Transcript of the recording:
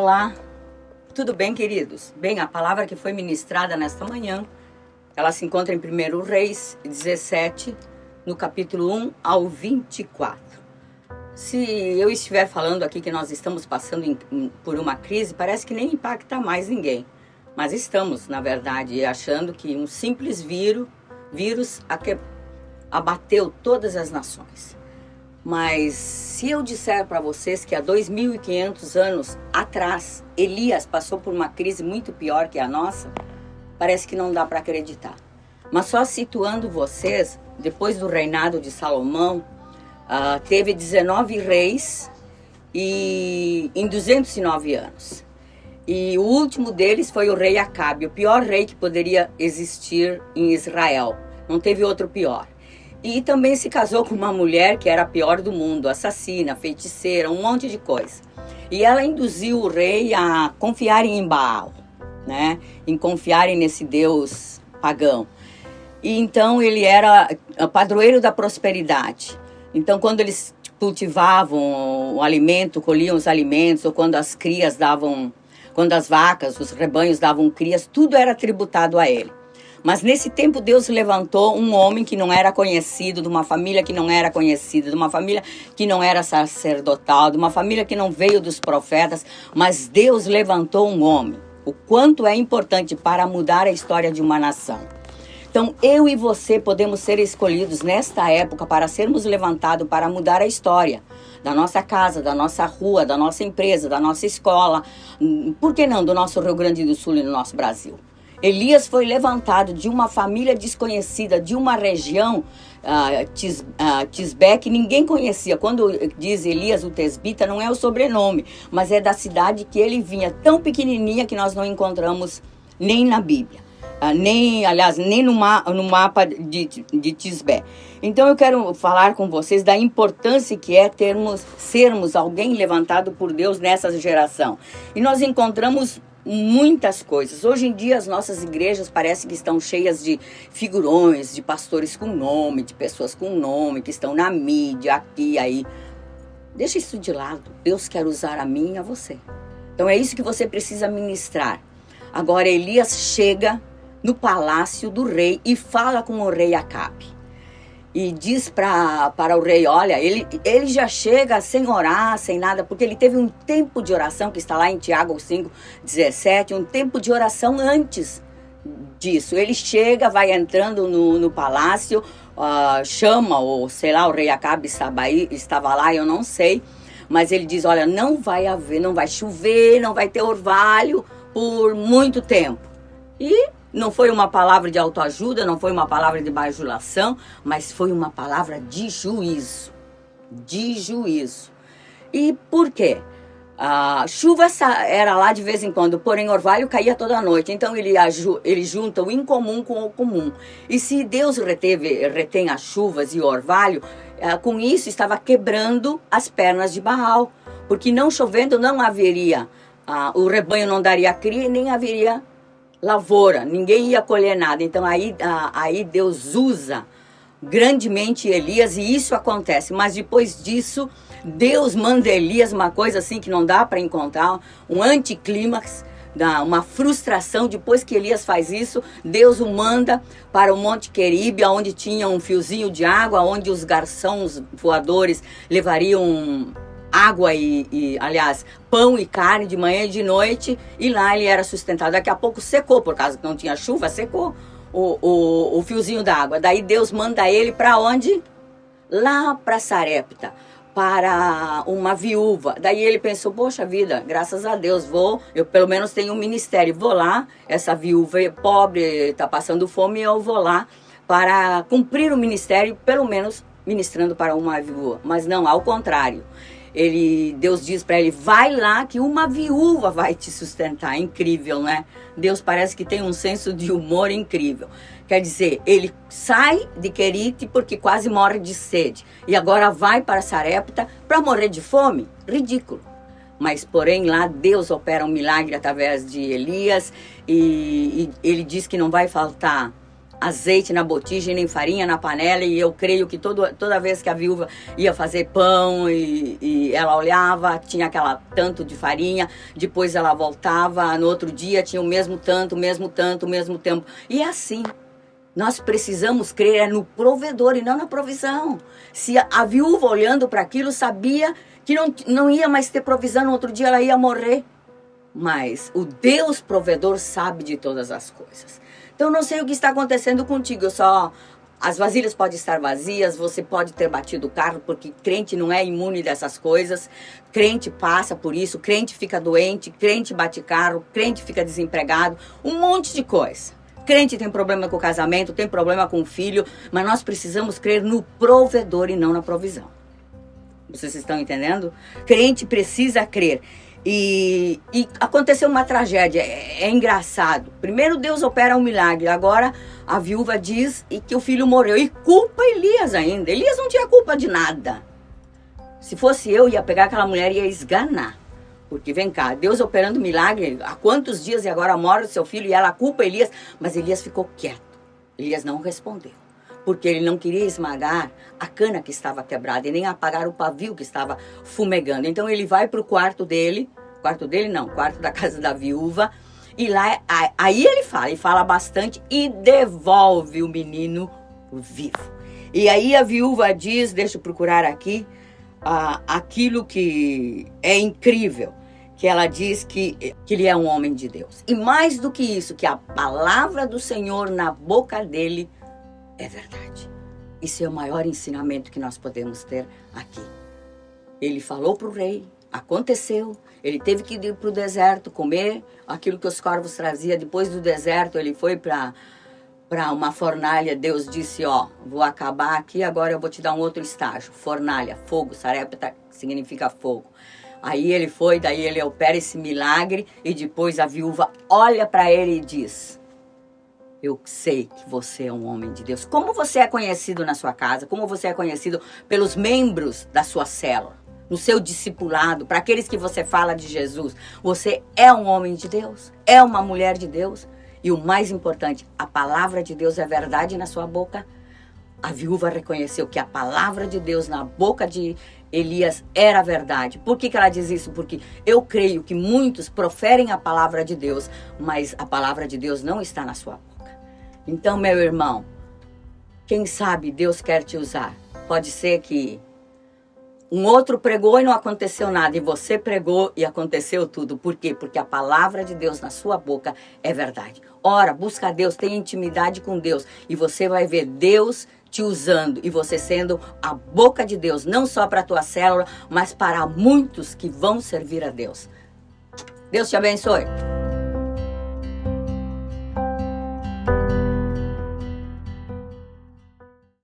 Olá, tudo bem, queridos? Bem, a palavra que foi ministrada nesta manhã, ela se encontra em 1 Reis 17, no capítulo 1 ao 24. Se eu estiver falando aqui que nós estamos passando por uma crise, parece que nem impacta mais ninguém. Mas estamos, na verdade, achando que um simples vírus abateu todas as nações. Mas se eu disser para vocês que há 2.500 anos atrás, Elias passou por uma crise muito pior que a nossa, parece que não dá para acreditar. Mas só situando vocês, depois do reinado de Salomão, teve 19 reis em 209 anos. E o último deles foi o rei Acabe, o pior rei que poderia existir em Israel. Não teve outro pior. E também se casou com uma mulher que era a pior do mundo, assassina, feiticeira, um monte de coisa. E ela induziu o rei a confiarem em Baal, né? Em confiarem nesse deus pagão. E então ele era o padroeiro da prosperidade. Então quando eles cultivavam o alimento, colhiam os alimentos, ou quando as crias davam, quando as vacas, os rebanhos davam crias, tudo era tributado a ele. Mas nesse tempo Deus levantou um homem que não era conhecido, de uma família que não era conhecida, de uma família que não era sacerdotal, de uma família que não veio dos profetas, mas Deus levantou um homem. O quanto é importante para mudar a história de uma nação. Então eu e você podemos ser escolhidos nesta época para sermos levantados para mudar a história da nossa casa, da nossa rua, da nossa empresa, da nossa escola, por que não do nosso Rio Grande do Sul e do nosso Brasil. Elias foi levantado de uma família desconhecida, de uma região, Tisbé, que ninguém conhecia. Quando diz Elias o Tesbita, não é o sobrenome, mas é da cidade que ele vinha, tão pequenininha que nós não encontramos nem na Bíblia. Nem no mapa de Tisbé. Então eu quero falar com vocês da importância que é sermos alguém levantado por Deus nessa geração. E nós encontramos muitas coisas. Hoje em dia as nossas igrejas parecem que estão cheias de figurões, de pastores com nome, de pessoas com nome, que estão na mídia, aqui e aí. Deixa isso de lado. Deus quer usar a mim e a você. Então é isso que você precisa ministrar. Agora Elias chega no palácio do rei e fala com o rei Acabe. E diz para o rei, olha, ele já chega sem orar, sem nada, porque ele teve um tempo de oração, que está lá em Tiago 5:17, um tempo de oração antes disso. Ele chega, vai entrando no palácio, chama, ou sei lá, o rei Acabe estava lá, eu não sei, mas ele diz, olha, não vai chover, não vai ter orvalho por muito tempo. E não foi uma palavra de autoajuda, não foi uma palavra de bajulação, mas foi uma palavra de juízo. De juízo. E por quê? A chuva era lá de vez em quando, porém orvalho caía toda noite. Então ele junta o incomum com o comum. E se Deus retém as chuvas e o orvalho, com isso estava quebrando as pernas de Baal. Porque não chovendo não haveria, o rebanho não daria cria e nem haveria lavoura, ninguém ia colher nada. Então aí Deus usa grandemente Elias e isso acontece. Mas depois disso, Deus manda Elias uma coisa assim que não dá para encontrar, um anticlímax, uma frustração. Depois que Elias faz isso, Deus o manda para o Monte Queribe, onde tinha um fiozinho de água, onde os garçons voadores levariam água aliás, pão e carne de manhã e de noite, e lá ele era sustentado. Daqui a pouco secou, por causa que não tinha chuva, secou o fiozinho d'água. Daí Deus manda ele para onde? Lá para Sarepta, para uma viúva. Daí ele pensou, poxa vida, graças a Deus, eu pelo menos tenho um ministério, vou lá, essa viúva é pobre, está passando fome, eu vou lá para cumprir o ministério, pelo menos ministrando para uma viúva. Mas não, ao contrário. Deus diz para ele, vai lá que uma viúva vai te sustentar. Incrível, né? Deus parece que tem um senso de humor incrível. Quer dizer, ele sai de Querite porque quase morre de sede. E agora vai para Sarepta para morrer de fome? Ridículo. Mas, porém, lá Deus opera um milagre através de Elias. E ele diz que não vai faltar azeite na botija e nem farinha na panela, e eu creio que toda vez que a viúva ia fazer pão e ela olhava, tinha aquela tanto de farinha, depois ela voltava, no outro dia tinha o mesmo tanto, o mesmo tanto, o mesmo tempo. E é assim. Nós precisamos crer no provedor e não na provisão. Se a viúva olhando para aquilo sabia que não ia mais ter provisão, no outro dia ela ia morrer. Mas o Deus provedor sabe de todas as coisas. Então não sei o que está acontecendo contigo, as vasilhas podem estar vazias, você pode ter batido o carro, porque crente não é imune dessas coisas. Crente passa por isso, crente fica doente, crente bate carro, crente fica desempregado, um monte de coisa. Crente tem problema com o casamento, tem problema com o filho, mas nós precisamos crer no provedor e não na provisão. Vocês estão entendendo? Crente precisa crer. E aconteceu uma tragédia, é engraçado. Primeiro Deus opera um milagre, agora a viúva diz que o filho morreu e culpa Elias ainda. Elias não tinha culpa de nada. Se fosse eu, ia pegar aquela mulher e ia esganar. Porque vem cá, Deus operando milagre, há quantos dias e agora morre seu filho e ela culpa Elias, mas Elias ficou quieto. Elias não respondeu, porque ele não queria esmagar a cana que estava quebrada e nem apagar o pavio que estava fumegando. Então ele vai para o quarto da casa da viúva, e lá, aí ele fala bastante e devolve o menino vivo. E aí a viúva diz, deixa eu procurar aqui, aquilo que é incrível, que ela diz que ele é um homem de Deus. E mais do que isso, que a palavra do Senhor na boca dele é verdade. Isso é o maior ensinamento que nós podemos ter aqui. Ele falou para o rei, aconteceu, ele teve que ir para o deserto comer aquilo que os corvos traziam. Depois do deserto ele foi para uma fornalha. Deus disse, vou acabar aqui, agora eu vou te dar um outro estágio. Fornalha, fogo, sarepta significa fogo. Aí ele foi, daí ele opera esse milagre e depois a viúva olha para ele e diz, eu sei que você é um homem de Deus. Como você é conhecido na sua casa, como você é conhecido pelos membros da sua célula, no seu discipulado, para aqueles que você fala de Jesus, você é um homem de Deus, é uma mulher de Deus. E o mais importante, a palavra de Deus é verdade na sua boca. A viúva reconheceu que a palavra de Deus na boca de Elias era verdade. Por que ela diz isso? Porque eu creio que muitos proferem a palavra de Deus, mas a palavra de Deus não está na sua boca. Então, meu irmão, quem sabe Deus quer te usar. Pode ser que um outro pregou e não aconteceu nada, e você pregou e aconteceu tudo. Por quê? Porque a palavra de Deus na sua boca é verdade. Ora, busca a Deus, tenha intimidade com Deus, e você vai ver Deus te usando, e você sendo a boca de Deus, não só para a tua célula, mas para muitos que vão servir a Deus. Deus te abençoe.